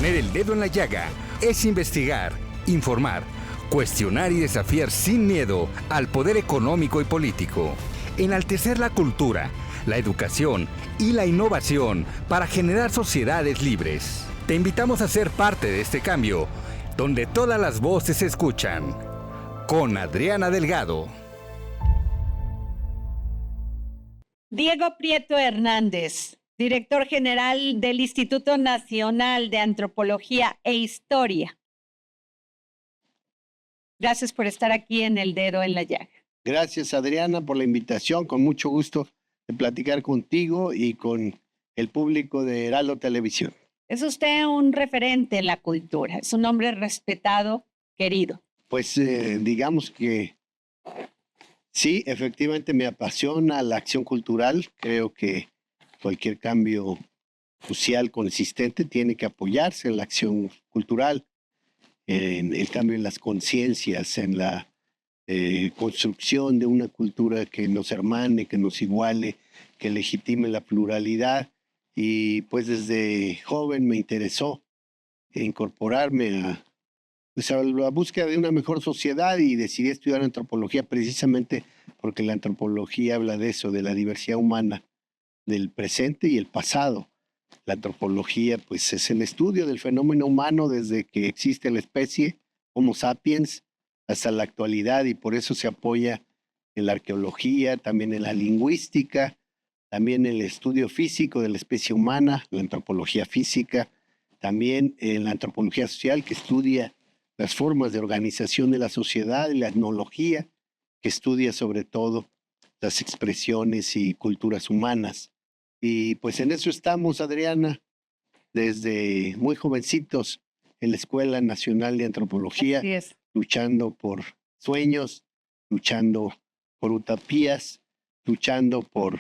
Poner el dedo en la llaga es investigar, informar, cuestionar y desafiar sin miedo al poder económico y político. Enaltecer la cultura, la educación y la innovación para generar sociedades libres. Te invitamos a ser parte de este cambio, donde todas las voces se escuchan. Con Adriana Delgado. Diego Prieto Hernández, director general del Instituto Nacional de Antropología e Historia. Gracias por estar aquí en El Dedo en la Llaga. Gracias, Adriana, por la invitación. Con mucho gusto de platicar contigo y con el público de Heraldo Televisión. Es usted un referente en la cultura, es un hombre respetado, querido. Pues digamos que sí, efectivamente me apasiona la acción cultural. Creo que cualquier cambio social consistente tiene que apoyarse en la acción cultural, en el cambio en las conciencias, en la construcción de una cultura que nos hermane, que nos iguale, que legitime la pluralidad. Y pues desde joven me interesó incorporarme a la búsqueda de una mejor sociedad y decidí estudiar antropología precisamente porque la antropología habla de eso, de la diversidad humana, del presente y el pasado. La antropología pues es el estudio del fenómeno humano desde que existe la especie Homo sapiens hasta la actualidad, y por eso se apoya en la arqueología, también en la lingüística, también en el estudio físico de la especie humana, la antropología física, también en la antropología social, que estudia las formas de organización de la sociedad, y la etnología, que estudia sobre todo las expresiones y culturas humanas. Y pues en eso estamos, Adriana, desde muy jovencitos en la Escuela Nacional de Antropología, luchando por sueños, luchando por utopías, luchando por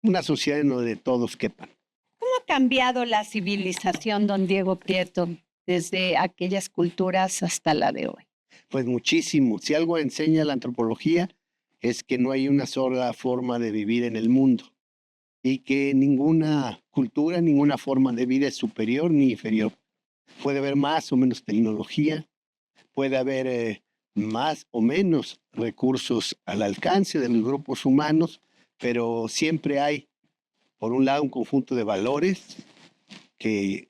una sociedad en donde todos quepan. ¿Cómo ha cambiado la civilización, don Diego Prieto, desde aquellas culturas hasta la de hoy? Pues muchísimo. Si algo enseña la antropología es que no hay una sola forma de vivir en el mundo y que ninguna cultura, ninguna forma de vida es superior ni inferior. Puede haber más o menos tecnología, puede haber más o menos recursos al alcance de los grupos humanos, pero siempre hay, por un lado, un conjunto de valores que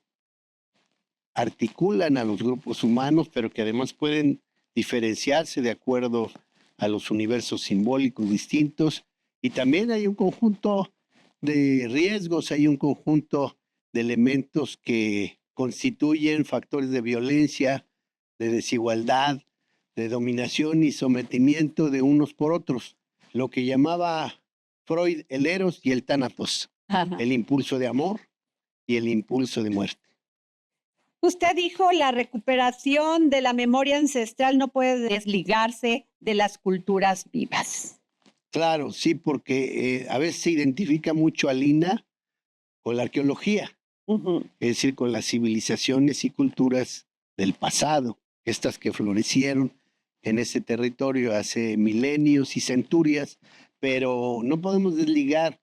articulan a los grupos humanos, pero que además pueden diferenciarse de acuerdo a los universos simbólicos distintos. Y también hay un conjunto de riesgos, hay un conjunto de elementos que constituyen factores de violencia, de desigualdad, de dominación y sometimiento de unos por otros. Lo que llamaba Freud el eros y el tánatos, el impulso de amor y el impulso de muerte. Usted dijo, la recuperación de la memoria ancestral no puede desligarse de las culturas vivas. Claro, sí, porque a veces se identifica mucho a Lina con la arqueología, es decir, con las civilizaciones y culturas del pasado, estas que florecieron en ese territorio hace milenios y centurias, pero no podemos desligar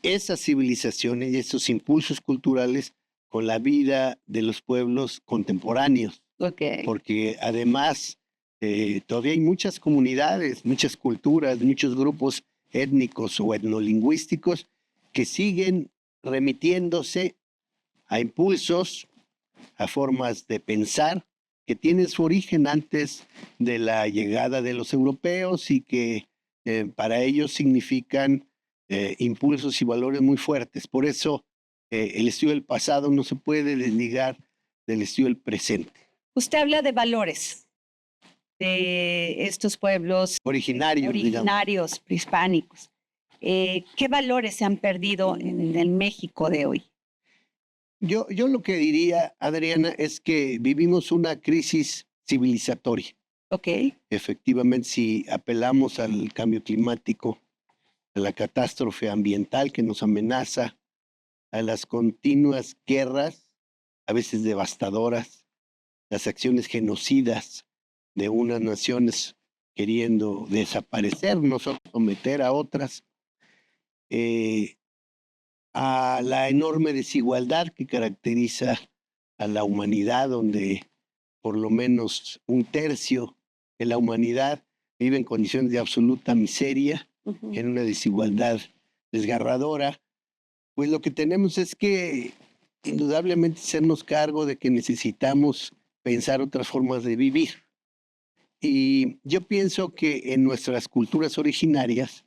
esas civilizaciones y esos impulsos culturales con la vida de los pueblos contemporáneos, porque además todavía hay muchas comunidades, muchas culturas, muchos grupos étnicos o etnolingüísticos que siguen remitiéndose a impulsos, a formas de pensar que tienen su origen antes de la llegada de los europeos y que para ellos significan impulsos y valores muy fuertes. Por eso el estudio del pasado no se puede desligar del estudio del presente. Usted habla de valores de estos pueblos originarios prehispánicos. ¿Qué valores se han perdido en el México de hoy? Yo lo que diría, Adriana, es que vivimos una crisis civilizatoria. Efectivamente, si apelamos al cambio climático, a la catástrofe ambiental que nos amenaza, a las continuas guerras, a veces devastadoras, las acciones genocidas de unas naciones queriendo desaparecernos o someter a otras, a la enorme desigualdad que caracteriza a la humanidad, donde por lo menos un tercio de la humanidad vive en condiciones de absoluta miseria, en una desigualdad desgarradora, pues lo que tenemos es que indudablemente hacernos cargo de que necesitamos pensar otras formas de vivir. Y yo pienso que en nuestras culturas originarias,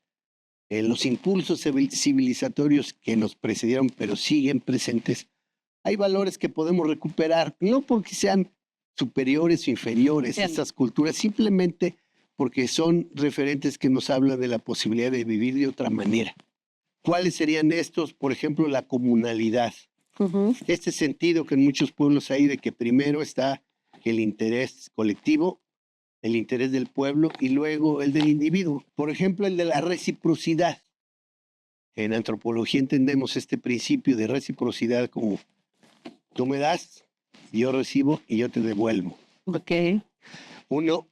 los impulsos civilizatorios que nos precedieron pero siguen presentes, hay valores que podemos recuperar, no porque sean superiores o inferiores a estas culturas, simplemente porque son referentes que nos hablan de la posibilidad de vivir de otra manera. ¿Cuáles serían estos? Por ejemplo, la comunalidad. Este sentido que en muchos pueblos hay de que primero está el interés colectivo, el interés del pueblo y luego el del individuo. Por ejemplo, el de la reciprocidad. En antropología entendemos este principio de reciprocidad como tú me das, yo recibo y yo te devuelvo. Uno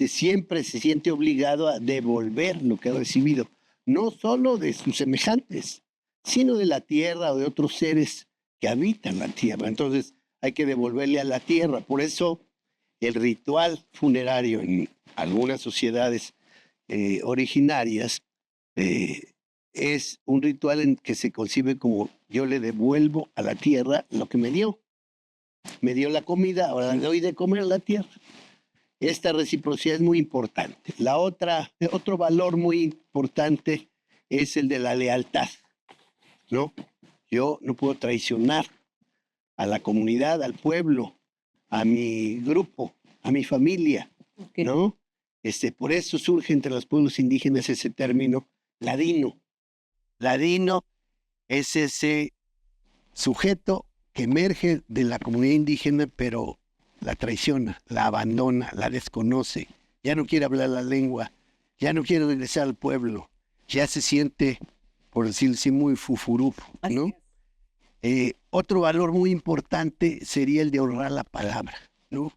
siempre se siente obligado a devolver lo que ha recibido, no solo de sus semejantes, sino de la tierra o de otros seres que habitan la tierra. Entonces hay que devolverle a la tierra. Por eso el ritual funerario en algunas sociedades originarias es un ritual en que se concibe como yo le devuelvo a la tierra lo que me dio. Me dio la comida, ahora le doy de comer a la tierra. Esta reciprocidad es muy importante. Otro valor muy importante es el de la lealtad, ¿no? Yo no puedo traicionar a la comunidad, al pueblo, a mi grupo, a mi familia, ¿no? Por eso surge entre los pueblos indígenas ese término ladino. Ladino es ese sujeto que emerge de la comunidad indígena, pero la traiciona, la abandona, la desconoce, ya no quiere hablar la lengua, ya no quiere regresar al pueblo, ya se siente, por decirlo así, muy fufurufo, ¿no? Otro valor muy importante sería el de honrar la palabra, ¿no?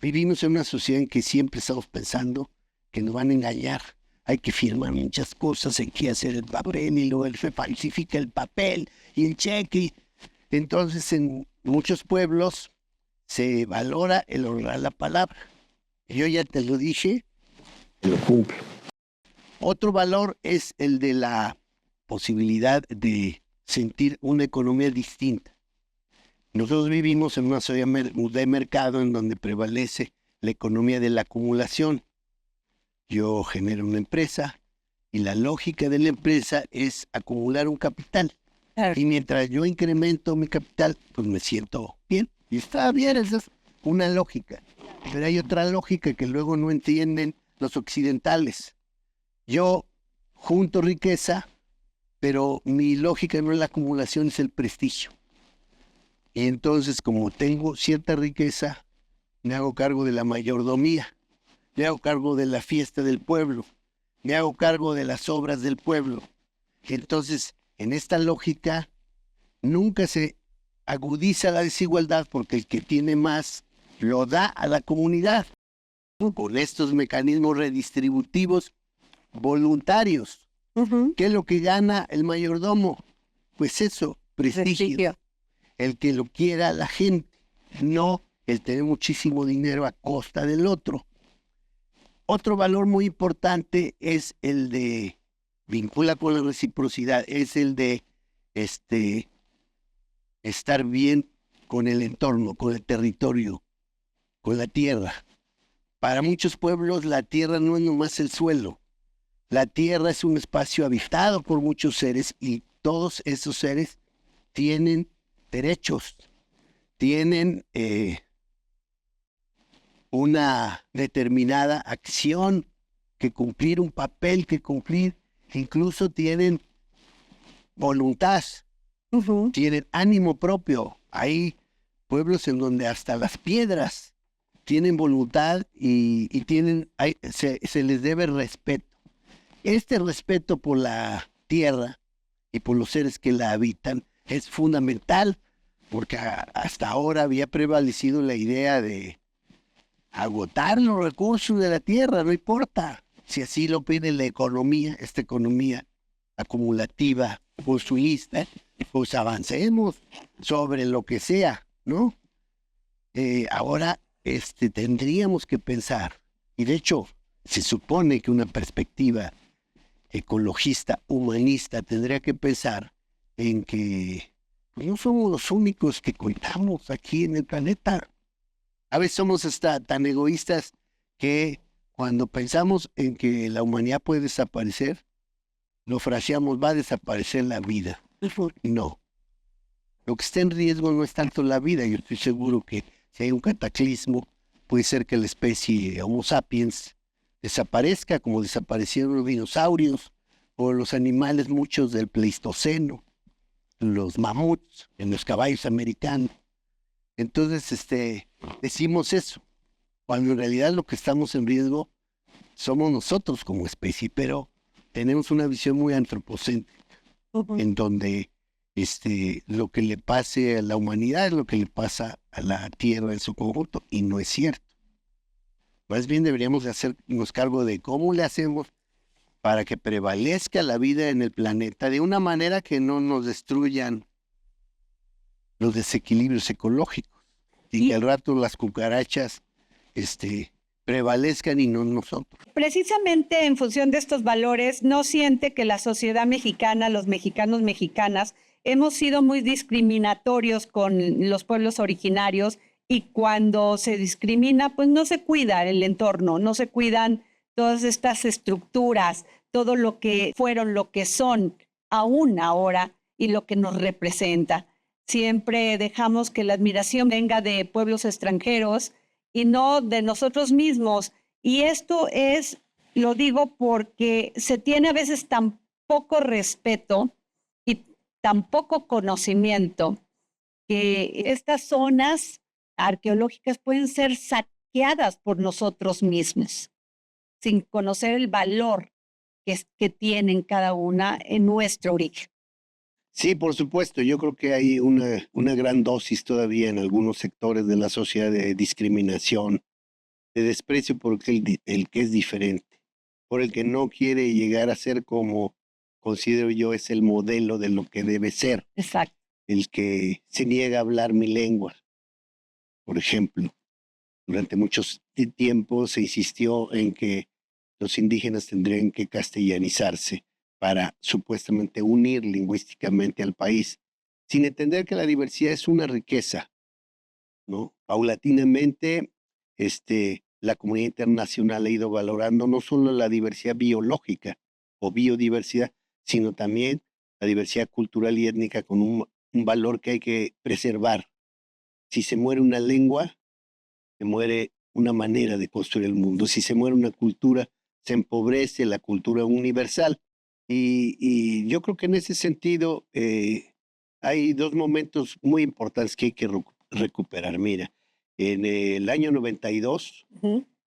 Vivimos en una sociedad en que siempre estamos pensando que nos van a engañar, hay que firmar muchas cosas, hay que hacer el papel y luego se falsifica el papel y el cheque. Entonces en muchos pueblos se valora el honrar la palabra. Yo ya te lo dije, lo cumplo. Otro valor es el de la posibilidad de sentir una economía distinta. Nosotros vivimos en una sociedad de mercado en donde prevalece la economía de la acumulación. Yo genero una empresa y la lógica de la empresa es acumular un capital. Claro. Y mientras yo incremento mi capital, pues me siento bien. Y está bien, esa es una lógica. Pero hay otra lógica que luego no entienden los occidentales. Yo junto riqueza, pero mi lógica no es la acumulación, es el prestigio. Y entonces, como tengo cierta riqueza, me hago cargo de la mayordomía, me hago cargo de la fiesta del pueblo, me hago cargo de las obras del pueblo. Entonces, en esta lógica, nunca se agudiza la desigualdad porque el que tiene más lo da a la comunidad con estos mecanismos redistributivos voluntarios. ¿Qué es lo que gana el mayordomo? Pues eso, prestigio. El que lo quiera la gente, no el tener muchísimo dinero a costa del otro. Otro valor muy importante es el de, vincula con la reciprocidad, es el de estar bien con el entorno, con el territorio, con la tierra. Para muchos pueblos la tierra no es nomás el suelo. La tierra es un espacio habitado por muchos seres y todos esos seres tienen derechos, tienen una determinada acción que cumplir, un papel que cumplir, incluso tienen voluntad, tienen ánimo propio. Hay pueblos en donde hasta las piedras tienen voluntad y se les debe respeto. Este respeto por la tierra y por los seres que la habitan es fundamental, porque hasta ahora había prevalecido la idea de agotar los recursos de la tierra, no importa. Si así lo pide la economía, esta economía acumulativa, consumista, pues avancemos sobre lo que sea, ¿no? ahora tendríamos que pensar, y de hecho se supone que una perspectiva ecologista, humanista, tendría que pensar en que pues, no somos los únicos que contamos aquí en el planeta. A veces somos hasta tan egoístas que cuando pensamos en que la humanidad puede desaparecer, lo fraseamos, va a desaparecer la vida. No. Lo que está en riesgo no es tanto la vida. Yo estoy seguro que si hay un cataclismo, puede ser que la especie Homo sapiens desaparezca, como desaparecieron los dinosaurios o los animales muchos del Pleistoceno, los mamuts, en los caballos americanos. Entonces, decimos eso, cuando en realidad lo que estamos en riesgo somos nosotros como especie, pero tenemos una visión muy antropocéntrica, en donde lo que le pase a la humanidad es lo que le pasa a la Tierra en su conjunto, y no es cierto. Más bien deberíamos hacernos cargo de cómo le hacemos para que prevalezca la vida en el planeta de una manera que no nos destruyan los desequilibrios ecológicos y que al rato las cucarachas prevalezcan y no nosotros. Precisamente en función de estos valores, ¿no siente que la sociedad mexicana, los mexicanos, mexicanas, hemos sido muy discriminatorios con los pueblos originarios, y cuando se discrimina, pues no se cuida el entorno, no se cuidan todas estas estructuras, todo lo que fueron, lo que son aún ahora y lo que nos representa? Siempre dejamos que la admiración venga de pueblos extranjeros y no de nosotros mismos. Y esto es, lo digo porque se tiene a veces tan poco respeto y tan poco conocimiento que estas zonas arqueológicas pueden ser saqueadas por nosotros mismos, sin conocer el valor que tienen cada una en nuestro origen. Sí, por supuesto. Yo creo que hay una gran dosis todavía en algunos sectores de la sociedad de discriminación, de desprecio por el que es diferente, por el que no quiere llegar a ser como considero yo es el modelo de lo que debe ser. Exacto. El que se niega a hablar mi lengua, por ejemplo. Durante muchos tiempos se insistió en que los indígenas tendrían que castellanizarse para supuestamente unir lingüísticamente al país, sin entender que la diversidad es una riqueza, ¿no? Paulatinamente, la comunidad internacional ha ido valorando no solo la diversidad biológica o biodiversidad, sino también la diversidad cultural y étnica con un valor que hay que preservar. Si se muere una lengua, se muere una manera de construir el mundo. Si se muere una cultura, se empobrece la cultura universal. Y yo creo que en ese sentido hay dos momentos muy importantes que hay que recuperar. Mira, en el año 92,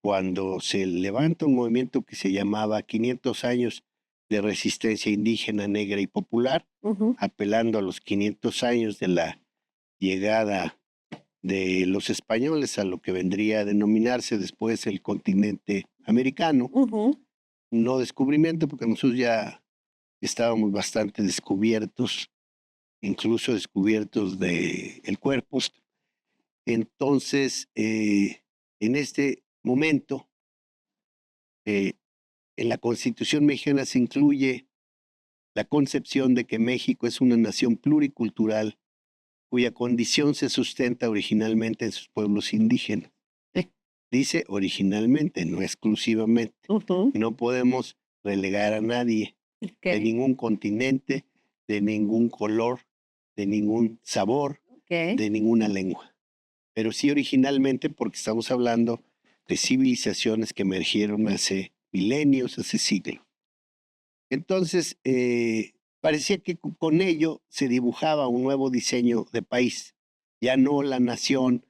cuando se levanta un movimiento que se llamaba 500 años de resistencia indígena, negra y popular, apelando a los 500 años de la llegada de los españoles a lo que vendría a denominarse después el continente americano. No descubrimiento, porque nosotros ya estábamos bastante descubiertos, incluso descubiertos del cuerpo. Entonces, en este momento, en la Constitución mexicana se incluye la concepción de que México es una nación pluricultural cuya condición se sustenta originalmente en sus pueblos indígenas. Dice originalmente, no exclusivamente. No podemos relegar a nadie de ningún continente, de ningún color, de ningún sabor, de ninguna lengua. Pero sí originalmente, porque estamos hablando de civilizaciones que emergieron hace milenios, hace siglos. Entonces, parecía que con ello se dibujaba un nuevo diseño de país, ya no la nación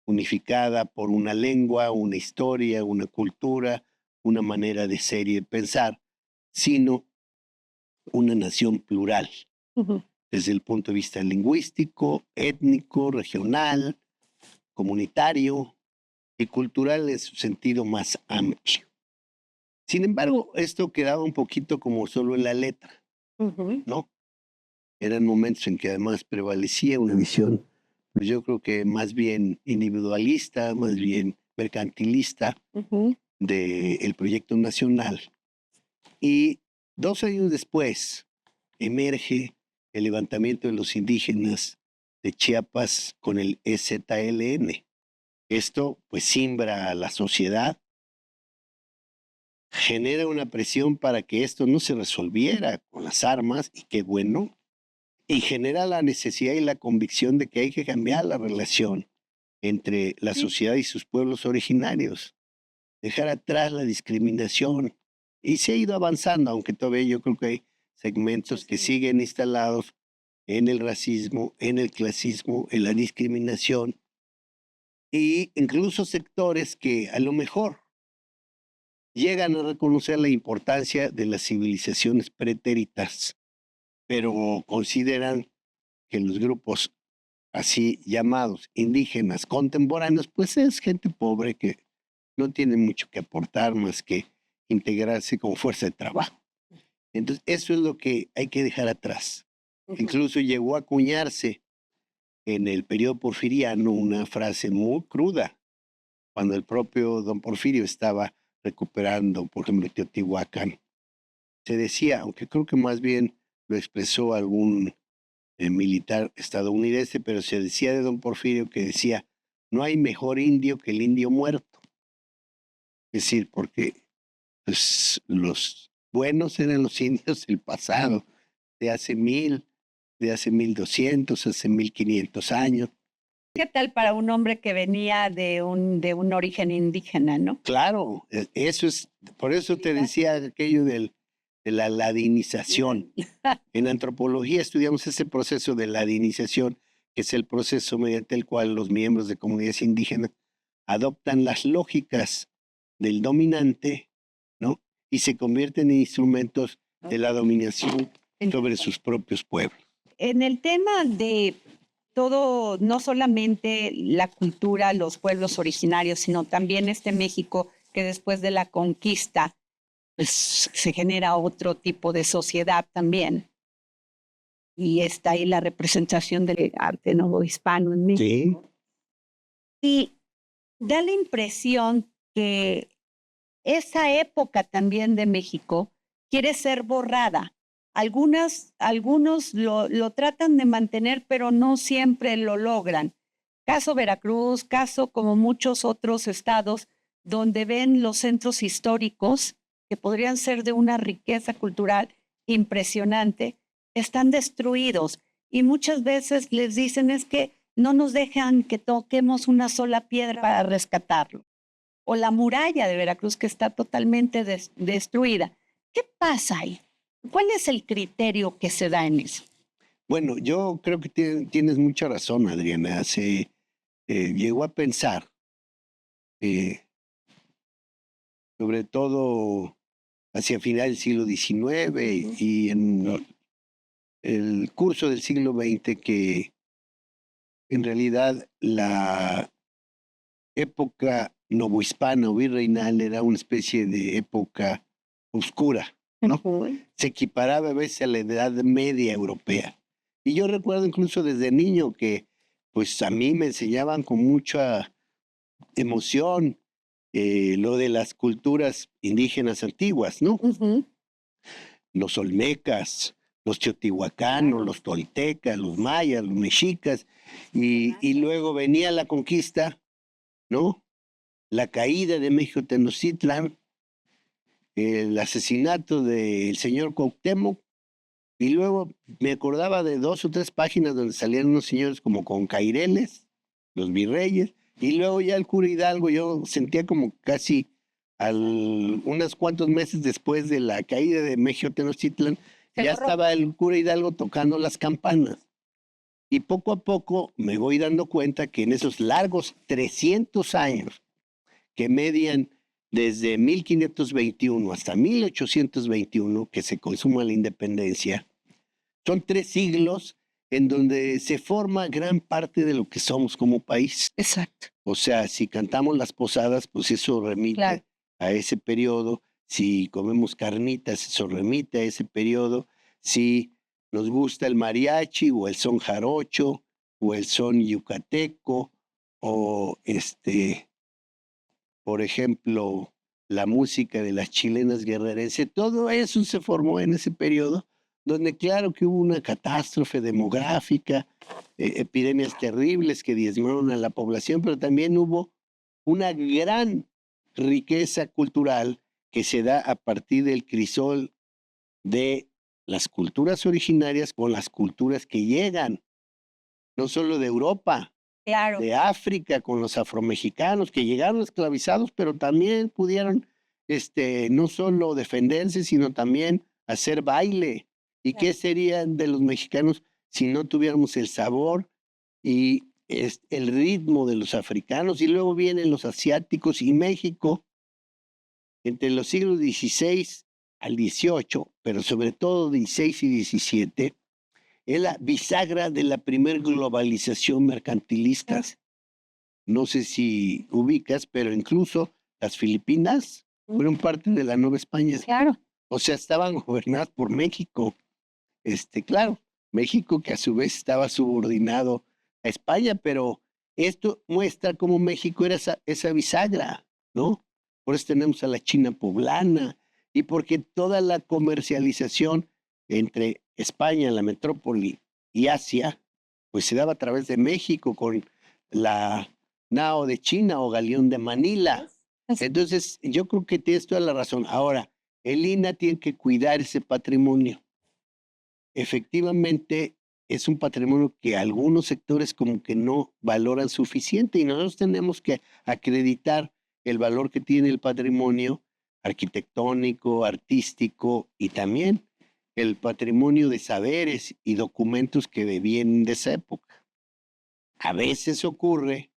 unificada por una lengua, una historia, una cultura, una manera de ser y de pensar, sino una nación plural, desde el punto de vista lingüístico, étnico, regional, comunitario y cultural en su sentido más amplio. Sin embargo, esto quedaba un poquito como solo en la letra, ¿no? Eran momentos en que además prevalecía una visión pues yo creo que más bien individualista, más bien mercantilista del proyecto nacional. Y 2 años después emerge el levantamiento de los indígenas de Chiapas con el EZLN. Esto pues simbra a la sociedad, genera una presión para que esto no se resolviera con las armas, y qué bueno, y genera la necesidad y la convicción de que hay que cambiar la relación entre la sociedad y sus pueblos originarios, dejar atrás la discriminación. Y se ha ido avanzando, aunque todavía yo creo que hay segmentos que siguen instalados en el racismo, en el clasismo, en la discriminación, e incluso sectores que a lo mejor llegan a reconocer la importancia de las civilizaciones pretéritas, pero consideran que los grupos así llamados indígenas contemporáneos, pues es gente pobre que no tiene mucho que aportar más que integrarse como fuerza de trabajo. Entonces, eso es lo que hay que dejar atrás. Incluso llegó a acuñarse en el periodo porfiriano una frase muy cruda, cuando el propio don Porfirio estaba recuperando, por ejemplo, Teotihuacán. Se decía, aunque creo que más bien lo expresó algún militar estadounidense, pero se decía de don Porfirio que decía, no hay mejor indio que el indio muerto. Es decir, porque pues, los buenos eran los indios del pasado, de hace 1000, de hace 1200, hace 1500 años. ¿Qué tal para un hombre que venía de un origen indígena, no? Claro, eso es, por eso te decía aquello de la ladinización. En antropología estudiamos ese proceso de ladinización, que es el proceso mediante el cual los miembros de comunidades indígenas adoptan las lógicas del dominante, ¿no? Y se convierten en instrumentos de la dominación sobre sus propios pueblos. En el tema de todo, no solamente la cultura, los pueblos originarios, sino también este México que después de la conquista pues, se genera otro tipo de sociedad también. Y está ahí la representación del arte novohispano en México. Sí. Y da la impresión que esa época también de México quiere ser borrada. Algunos lo tratan de mantener, pero no siempre lo logran. Caso Veracruz, caso como muchos otros estados, donde ven los centros históricos, que podrían ser de una riqueza cultural impresionante, están destruidos. Y muchas veces les dicen es que no nos dejan que toquemos una sola piedra para rescatarlo. O la muralla de Veracruz, que está totalmente destruida. ¿Qué pasa ahí? ¿Cuál es el criterio que se da en eso? Bueno, yo creo que tienes mucha razón, Adriana. Se llegó a pensar, sobre todo hacia final del siglo XIX y en el curso del siglo XX, que en realidad la época novohispana o virreinal era una especie de época oscura, ¿no? Se equiparaba a veces a la Edad Media europea. Y yo recuerdo incluso desde niño que pues a mí me enseñaban con mucha emoción lo de las culturas indígenas antiguas, ¿no? Los olmecas, los teotihuacanos, los toltecas, los mayas, los mexicas, y luego venía la conquista, ¿no? La caída de México Tenochtitlan, el asesinato del señor Cuauhtémoc, y luego me acordaba de 2 o 3 páginas donde salían unos señores como con caireles, los virreyes, y luego ya el cura Hidalgo, yo sentía como casi unos cuantos meses después de la caída de México Tenochtitlan, ya estaba el cura Hidalgo tocando las campanas. Y poco a poco me voy dando cuenta que en esos largos 300 años que median desde 1521 hasta 1821, que se consuma la independencia, son 3 siglos en donde se forma gran parte de lo que somos como país. Exacto. O sea, si cantamos las posadas, pues eso remite a ese periodo. Si comemos carnitas, eso remite a ese periodo. Si nos gusta el mariachi o el son jarocho o el son yucateco, o por ejemplo, la música de las chilenas guerrerenses. Todo eso se formó en ese periodo, donde claro que hubo una catástrofe demográfica, epidemias terribles que diezmaron a la población, pero también hubo una gran riqueza cultural que se da a partir del crisol de las culturas originarias con las culturas que llegan, no solo de Europa, Claro. de África, con los afromexicanos que llegaron esclavizados, pero también pudieron no solo defenderse, sino también hacer baile. ¿Y qué serían de los mexicanos si no tuviéramos el sabor y el ritmo de los africanos? Y luego vienen los asiáticos y México, entre los siglos XVI al XVIII, pero sobre todo XVI y XVII, es la bisagra de la primer globalización mercantilista. No sé si ubicas, pero incluso las Filipinas fueron parte de la Nueva España. Claro. O sea, estaban gobernadas por México. Claro, México que a su vez estaba subordinado a España, pero esto muestra cómo México era esa bisagra, ¿no? Por eso tenemos a la China poblana y porque toda la comercialización entre España, la metrópoli y Asia, pues se daba a través de México con la Nao de China o Galeón de Manila. Entonces, yo creo que tienes toda la razón. Ahora, el INAH tiene que cuidar ese patrimonio. Efectivamente, es un patrimonio que algunos sectores como que no valoran suficiente y nosotros tenemos que acreditar el valor que tiene el patrimonio arquitectónico, artístico y también el patrimonio de saberes y documentos que vienen de esa época. A veces ocurre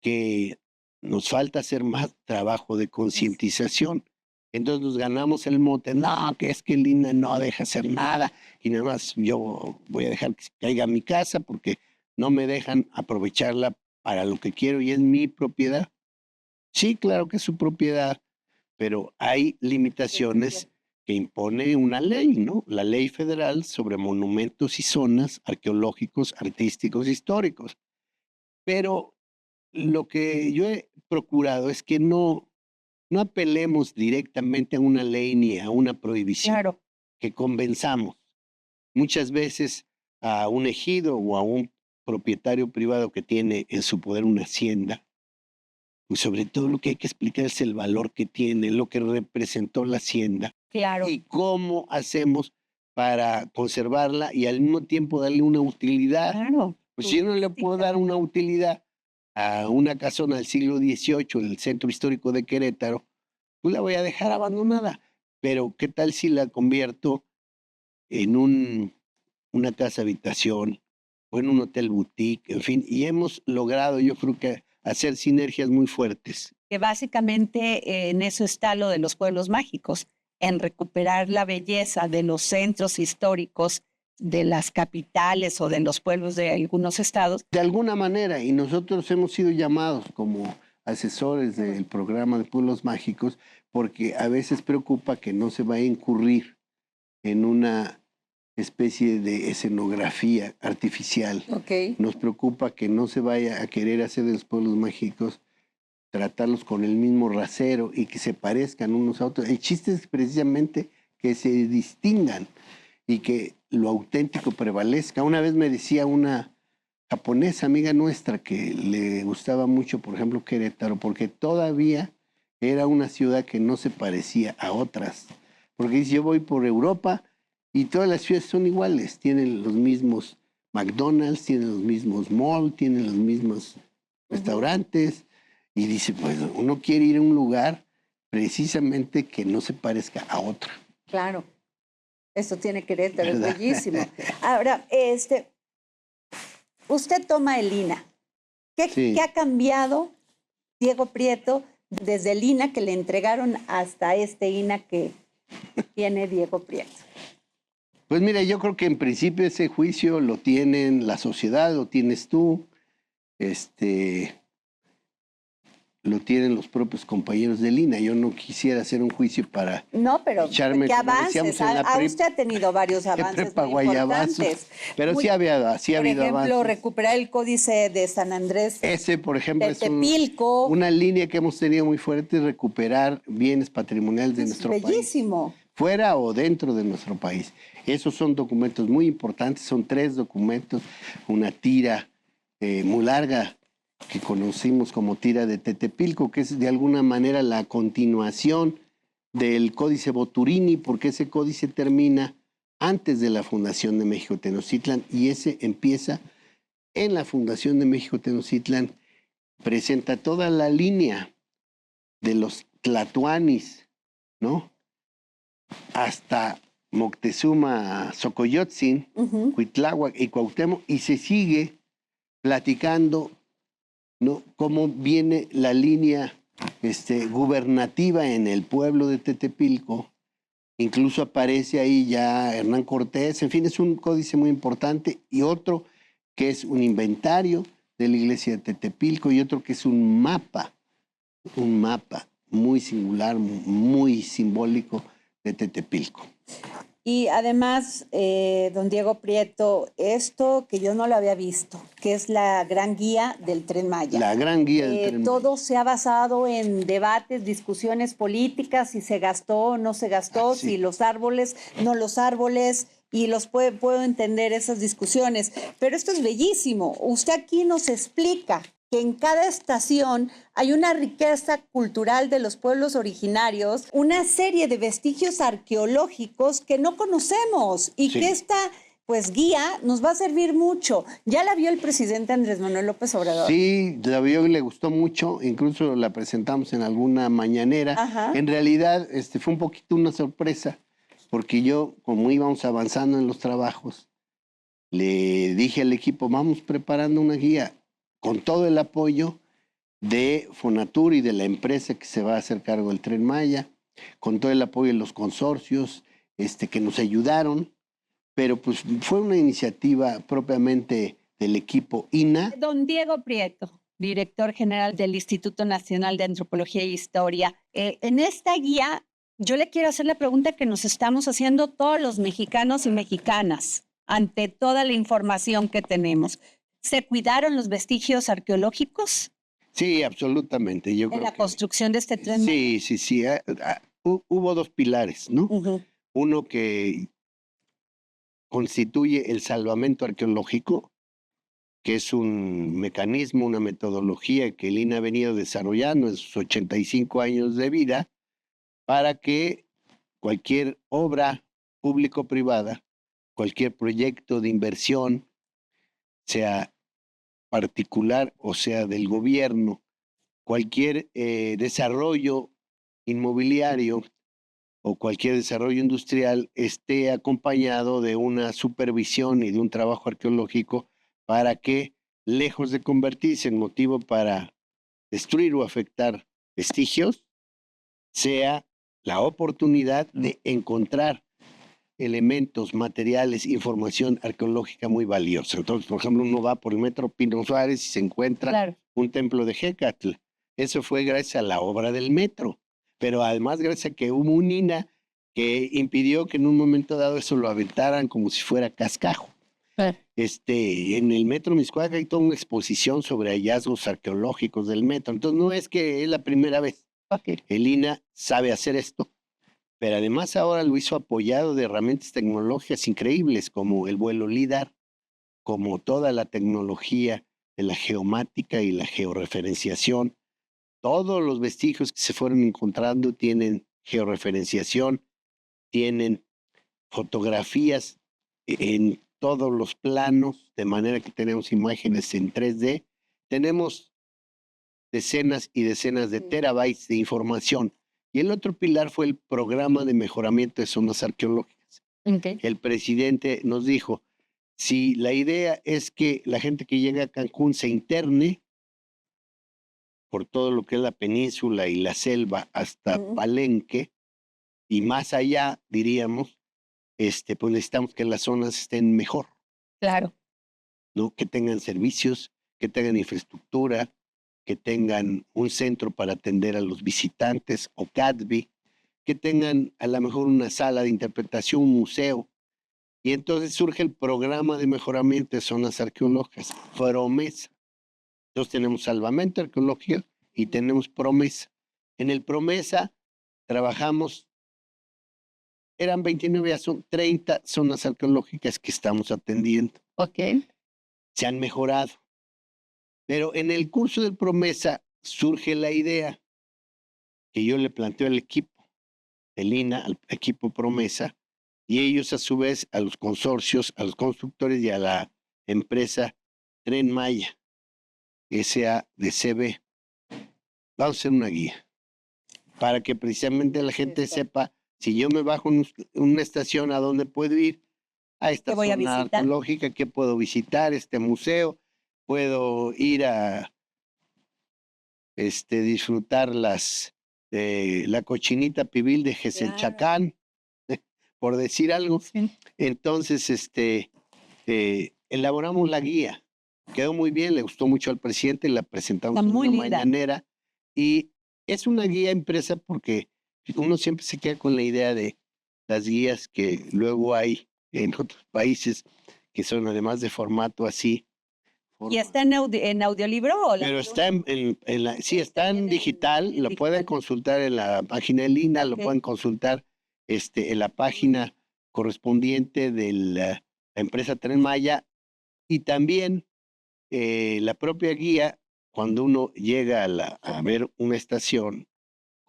que nos falta hacer más trabajo de concientización. Entonces nos ganamos el mote, no, que es que el INAH no deja hacer nada y nada más yo voy a dejar que se caiga mi casa porque no me dejan aprovecharla para lo que quiero y es mi propiedad. Sí, claro que es su propiedad, pero hay limitaciones que impone una ley, ¿no? La Ley Federal sobre Monumentos y Zonas Arqueológicos, Artísticos, Históricos. Pero lo que yo he procurado es que no apelemos directamente a una ley ni a una prohibición, Claro. que convenzamos muchas veces a un ejido o a un propietario privado que tiene en su poder una hacienda. Pues sobre todo lo que hay que explicar es el valor que tiene, lo que representó la hacienda. Claro. Y cómo hacemos para conservarla y al mismo tiempo darle una utilidad. Claro. Pues si yo no le puedo dar una utilidad a una casona del siglo XVIII, el centro histórico de Querétaro, pues la voy a dejar abandonada. Pero ¿qué tal si la convierto en una casa habitación o en un hotel boutique? En fin, y hemos logrado, yo creo que hacer sinergias muy fuertes. Que básicamente en eso está lo de los pueblos mágicos, en recuperar la belleza de los centros históricos de las capitales o de los pueblos de algunos estados. De alguna manera, y nosotros hemos sido llamados como asesores del programa de Pueblos Mágicos, porque a veces preocupa que no se vaya a incurrir en una especie de escenografía artificial. Okay. Nos preocupa que no se vaya a querer hacer de los pueblos mágicos, tratarlos con el mismo rasero y que se parezcan unos a otros. El chiste es precisamente que se distingan y que lo auténtico prevalezca. Una vez me decía una japonesa amiga nuestra que le gustaba mucho, por ejemplo, Querétaro, porque todavía era una ciudad que no se parecía a otras. Porque dice, yo voy por Europa y todas las ciudades son iguales, tienen los mismos McDonald's, tienen los mismos malls, tienen los mismos restaurantes. Y dice, pues uno quiere ir a un lugar precisamente que no se parezca a otra. Claro, eso tiene Querétaro, es ¿verdad? bellísimo. Ahora, usted toma el INAH. Sí. ¿Qué ha cambiado, Diego Prieto, desde el INAH que le entregaron hasta este INAH que tiene Diego Prieto? Pues mira, yo creo que en principio ese juicio lo tienen la sociedad, lo tienes tú. lo tienen los propios compañeros del INAH. Yo no quisiera hacer un juicio para No, pero echarme, ¿qué como decíamos avances? en la Usted ha tenido varios avances prepa muy importantes. pero sí ha habido avances. Por ejemplo, recuperar el códice de San Andrés. Ese, por ejemplo, es Tepilco. una línea que hemos tenido muy fuerte, recuperar bienes patrimoniales de nuestro país. Bellísimo. Fuera o dentro de nuestro país. Esos son documentos muy importantes, son 3 documentos, una tira muy larga que conocimos como tira de Tetepilco, que es de alguna manera la continuación del Códice Boturini, porque ese códice termina antes de la fundación de México Tenochtitlan y ese empieza en la fundación de México Tenochtitlan, presenta toda la línea de los tlatoanis, ¿no? Hasta Moctezuma, Xocoyotzin, Cuitláhuac y Cuauhtémoc, y se sigue platicando, ¿no?, cómo viene la línea gubernativa en el pueblo de Tetepilco. Incluso aparece ahí ya Hernán Cortés. En fin, es un códice muy importante, y otro que es un inventario de la iglesia de Tetepilco, y otro que es un mapa muy singular, muy simbólico de Tetepilco. Y además, don Diego Prieto, esto que yo no lo había visto, que es la Gran Guía del Tren Maya. La Gran Guía del Tren Maya. Todo se ha basado en debates, discusiones políticas, si se gastó o no se gastó, si los árboles, no los árboles, y puedo entender esas discusiones. Pero esto es bellísimo. Usted aquí nos explica que en cada estación hay una riqueza cultural de los pueblos originarios, una serie de vestigios arqueológicos que no conocemos y que esta guía nos va a servir mucho. ¿Ya la vio el presidente Andrés Manuel López Obrador? Sí, la vio y le gustó mucho, incluso la presentamos en alguna mañanera. Ajá. En realidad fue un poquito una sorpresa, porque yo, como íbamos avanzando en los trabajos, le dije al equipo, vamos preparando una guía con todo el apoyo de Fonatur y de la empresa que se va a hacer cargo del Tren Maya, con todo el apoyo de los consorcios que nos ayudaron, pero pues fue una iniciativa propiamente del equipo INAH. Don Diego Prieto, director general del Instituto Nacional de Antropología e Historia, en esta guía yo le quiero hacer la pregunta que nos estamos haciendo todos los mexicanos y mexicanas ante toda la información que tenemos. ¿Se cuidaron los vestigios arqueológicos? Sí, absolutamente. Yo en creo la construcción de este tren. Sí. Hubo 2 pilares, ¿no? Uno que constituye el salvamento arqueológico, que es un mecanismo, una metodología que el INAH ha venido desarrollando en sus 85 años de vida para que cualquier obra público-privada, cualquier proyecto de inversión, sea particular o sea del gobierno, cualquier desarrollo inmobiliario o cualquier desarrollo industrial esté acompañado de una supervisión y de un trabajo arqueológico para que, lejos de convertirse en motivo para destruir o afectar vestigios, sea la oportunidad de encontrar elementos, materiales, información arqueológica muy valiosa. Entonces, por ejemplo, uno va por el metro Pino Suárez y se encuentra un templo de Hécatl. Eso fue gracias a la obra del metro, pero además gracias a que hubo un INAH que impidió que en un momento dado eso lo aventaran como si fuera cascajo. En el metro Mixcoac hay toda una exposición sobre hallazgos arqueológicos del metro. Entonces, no es que es la primera vez. El INAH sabe hacer esto. Pero además ahora lo hizo apoyado de herramientas tecnológicas increíbles como el vuelo LIDAR, como toda la tecnología de la geomática y la georreferenciación. Todos los vestigios que se fueron encontrando tienen georreferenciación, tienen fotografías en todos los planos, de manera que tenemos imágenes en 3D. Tenemos decenas y decenas de terabytes de información. Y el otro pilar fue el programa de mejoramiento de zonas arqueológicas. El presidente nos dijo, si la idea es que la gente que llega a Cancún se interne por todo lo que es la península y la selva hasta Palenque, y más allá, diríamos, pues necesitamos que las zonas estén mejor. Claro. ¿No? Que tengan servicios, que tengan infraestructura, que tengan un centro para atender a los visitantes o Gatsby, que tengan a lo mejor una sala de interpretación, un museo. Y entonces surge el programa de mejoramiento de zonas arqueológicas, Promesa. Entonces tenemos salvamento arqueológico y tenemos Promesa. En el Promesa trabajamos, eran 29, ya son 30 zonas arqueológicas que estamos atendiendo. Ok. Se han mejorado. Pero en el curso del Promesa surge la idea que yo le planteo al equipo del INA, al equipo Promesa, y ellos a su vez a los consorcios, a los constructores y a la empresa Tren Maya, SADCB. Vamos a hacer una guía para que precisamente la gente sepa, si yo me bajo en una estación, ¿a dónde puedo ir? A esta zona arqueológica, ¿qué puedo visitar? Este museo, puedo ir a disfrutar la cochinita pibil de Geselchacán, por decir algo. Sí. Entonces, elaboramos la guía. Quedó muy bien, le gustó mucho al presidente, la presentamos en una mañanera. Y es una guía impresa porque uno siempre se queda con la idea de las guías que luego hay en otros países que son además de formato así. ¿Y está en audiolibro? Pero está sí, está en digital, lo pueden consultar en la página de Lina, lo pueden consultar en la página correspondiente de la empresa Tren Maya, y también la propia guía, cuando uno llega a ver una estación,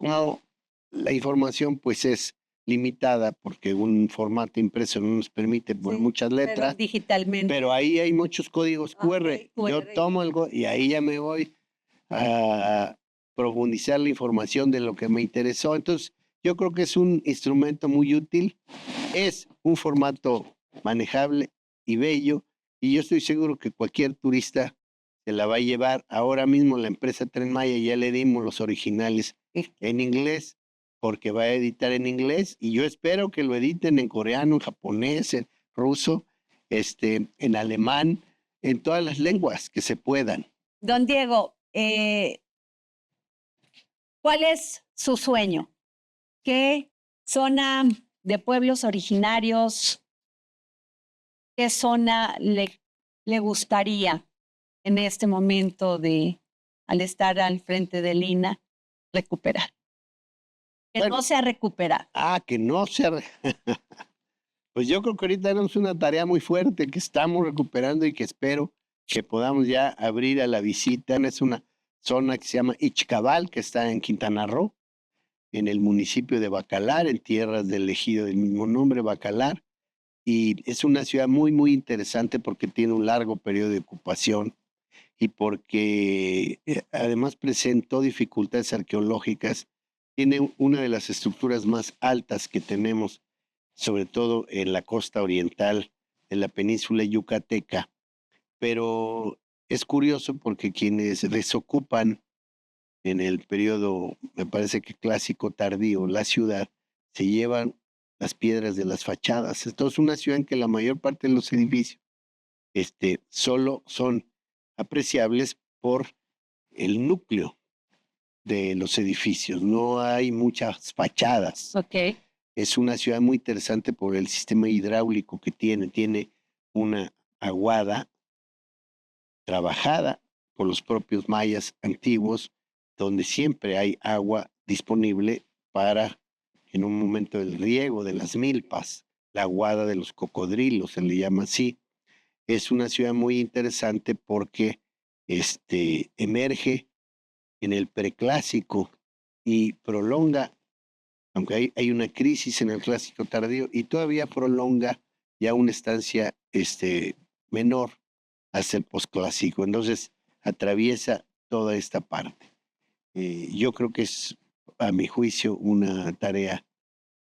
no, la información pues es limitada porque un formato impreso no nos permite por muchas letras, pero digitalmente. Pero ahí hay muchos códigos QR. Yo tomo algo y ahí ya me voy a profundizar la información de lo que me interesó. Entonces, yo creo que es un instrumento muy útil, es un formato manejable y bello, y yo estoy seguro que cualquier turista se la va a llevar. Ahora mismo la empresa Tren Maya ya le dimos los originales en inglés, porque va a editar en inglés, y yo espero que lo editen en coreano, en japonés, en ruso, en alemán, en todas las lenguas que se puedan. Don Diego, ¿cuál es su sueño? ¿Qué zona de pueblos originarios, qué zona le gustaría en este momento al estar al frente del INA, recuperar? Que no se ha recuperado. Que no se ha Pues yo creo que ahorita tenemos una tarea muy fuerte que estamos recuperando y que espero que podamos ya abrir a la visita. Es una zona que se llama Ixcabal, que está en Quintana Roo, en el municipio de Bacalar, en tierras del ejido del mismo nombre, Bacalar. Y es una ciudad muy, muy interesante porque tiene un largo periodo de ocupación y porque además presentó dificultades arqueológicas. Tiene una de las estructuras más altas que tenemos, sobre todo en la costa oriental de la península yucateca, pero es curioso porque quienes desocupan en el periodo, me parece que clásico tardío, la ciudad, se llevan las piedras de las fachadas. Esto es una ciudad en que la mayor parte de los edificios solo son apreciables por el núcleo de los edificios, no hay muchas fachadas. Okay. Es una ciudad muy interesante por el sistema hidráulico que tiene una aguada trabajada por los propios mayas antiguos, donde siempre hay agua disponible para, en un momento del riego de las milpas, la aguada de los cocodrilos, se le llama así. Es una ciudad muy interesante porque emerge en el preclásico y prolonga, aunque hay una crisis en el clásico tardío, y todavía prolonga ya una estancia menor hacia el posclásico. Entonces atraviesa toda esta parte. Yo creo que es, a mi juicio, una tarea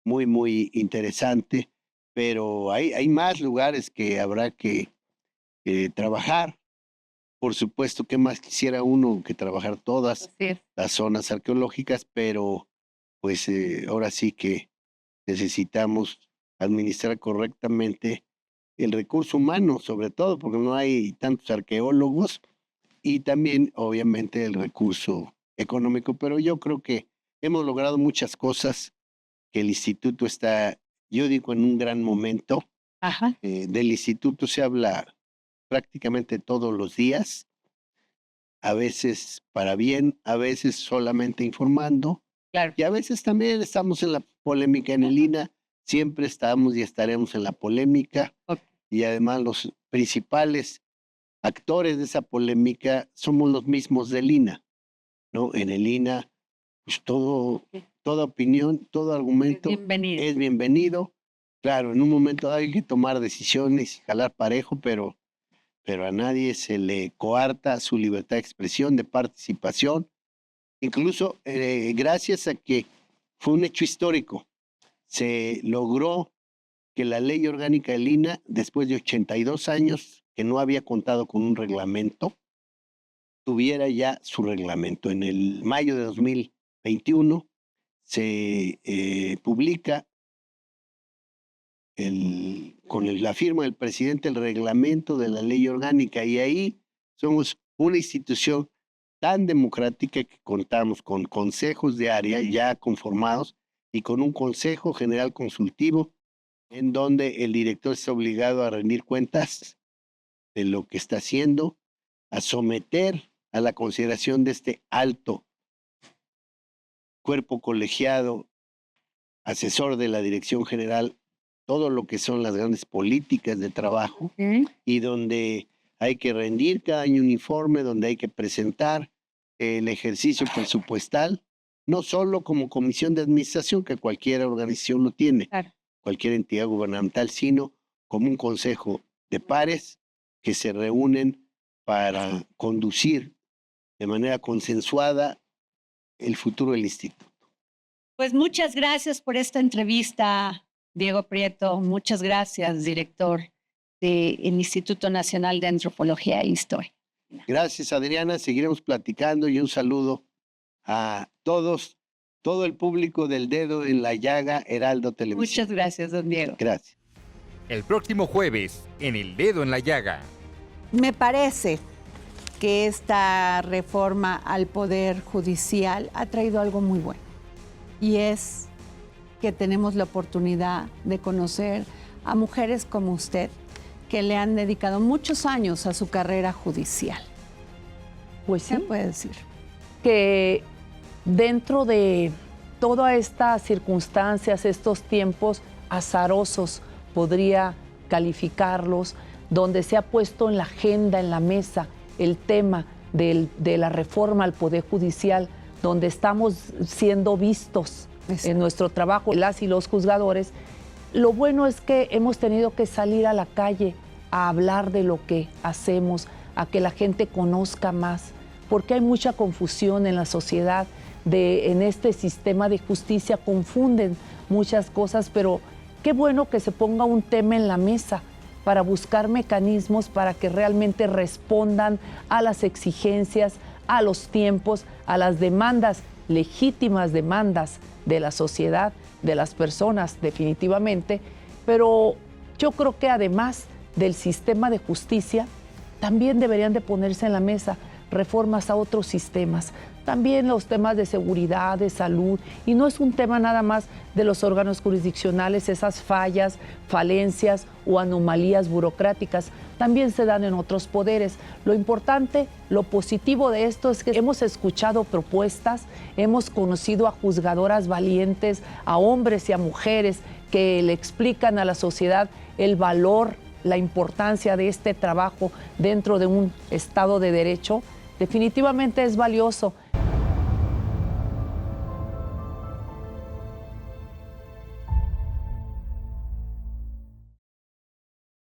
muy, muy interesante, pero hay más lugares que habrá que trabajar. Por supuesto, ¿qué más quisiera uno que trabajar todas las zonas arqueológicas? Pero pues ahora sí que necesitamos administrar correctamente el recurso humano, sobre todo porque no hay tantos arqueólogos y también, obviamente, el recurso económico. Pero yo creo que hemos logrado muchas cosas, que el instituto está, yo digo, en un gran momento. Ajá. Del instituto se habla prácticamente todos los días, a veces para bien, a veces solamente informando, Claro. y a veces también estamos en la polémica en el INAH, siempre estamos y estaremos en la polémica, Ok. y además los principales actores de esa polémica somos los mismos del INAH, ¿no? En el INAH, pues toda opinión, todo argumento Bienvenido. es bienvenido. Claro, en un momento hay que tomar decisiones y jalar parejo, pero a nadie se le coarta su libertad de expresión, de participación. Incluso gracias a que fue un hecho histórico, se logró que la ley orgánica del INAH, después de 82 años que no había contado con un reglamento, tuviera ya su reglamento. En el mayo de 2021 se publica con la firma del presidente el reglamento de la ley orgánica, y ahí somos una institución tan democrática que contamos con consejos de área ya conformados y con un consejo general consultivo en donde el director está obligado a rendir cuentas de lo que está haciendo, a someter a la consideración de este alto cuerpo colegiado, asesor de la dirección general, todo lo que son las grandes políticas de trabajo, y donde hay que rendir cada año un informe, donde hay que presentar el ejercicio presupuestal, no solo como comisión de administración, que cualquier organización lo tiene, Claro. cualquier entidad gubernamental, sino como un consejo de pares que se reúnen para conducir de manera consensuada el futuro del instituto. Pues muchas gracias por esta entrevista, Diego Prieto. Muchas gracias, director del Instituto Nacional de Antropología e Historia. Gracias, Adriana. Seguiremos platicando, y un saludo a todos, todo el público del Dedo en la Llaga, Heraldo Televisión. Muchas gracias, don Diego. Gracias. El próximo jueves, en El Dedo en la Llaga. Me parece que esta reforma al Poder Judicial ha traído algo muy bueno, y es que tenemos la oportunidad de conocer a mujeres como usted, que le han dedicado muchos años a su carrera judicial. Pues sí, ¿Qué puede decir? que dentro de todas estas circunstancias, estos tiempos azarosos, podría calificarlos, donde se ha puesto en la agenda, en la mesa, el tema de la reforma al Poder Judicial, donde estamos siendo vistos en nuestro trabajo, las y los juzgadores. Lo bueno es que hemos tenido que salir a la calle a hablar de lo que hacemos, a que la gente conozca más, porque hay mucha confusión en la sociedad, en este sistema de justicia confunden muchas cosas, pero qué bueno que se ponga un tema en la mesa para buscar mecanismos para que realmente respondan a las exigencias, a los tiempos, a las demandas, legítimas demandas de la sociedad, de las personas, definitivamente. Pero yo creo que además del sistema de justicia, también deberían de ponerse en la mesa reformas a otros sistemas, también los temas de seguridad, de salud, y no es un tema nada más de los órganos jurisdiccionales, esas fallas, falencias o anomalías burocráticas también se dan en otros poderes. Lo importante, lo positivo de esto es que hemos escuchado propuestas, hemos conocido a juzgadoras valientes, a hombres y a mujeres que le explican a la sociedad el valor, la importancia de este trabajo dentro de un Estado de Derecho. Definitivamente es valioso.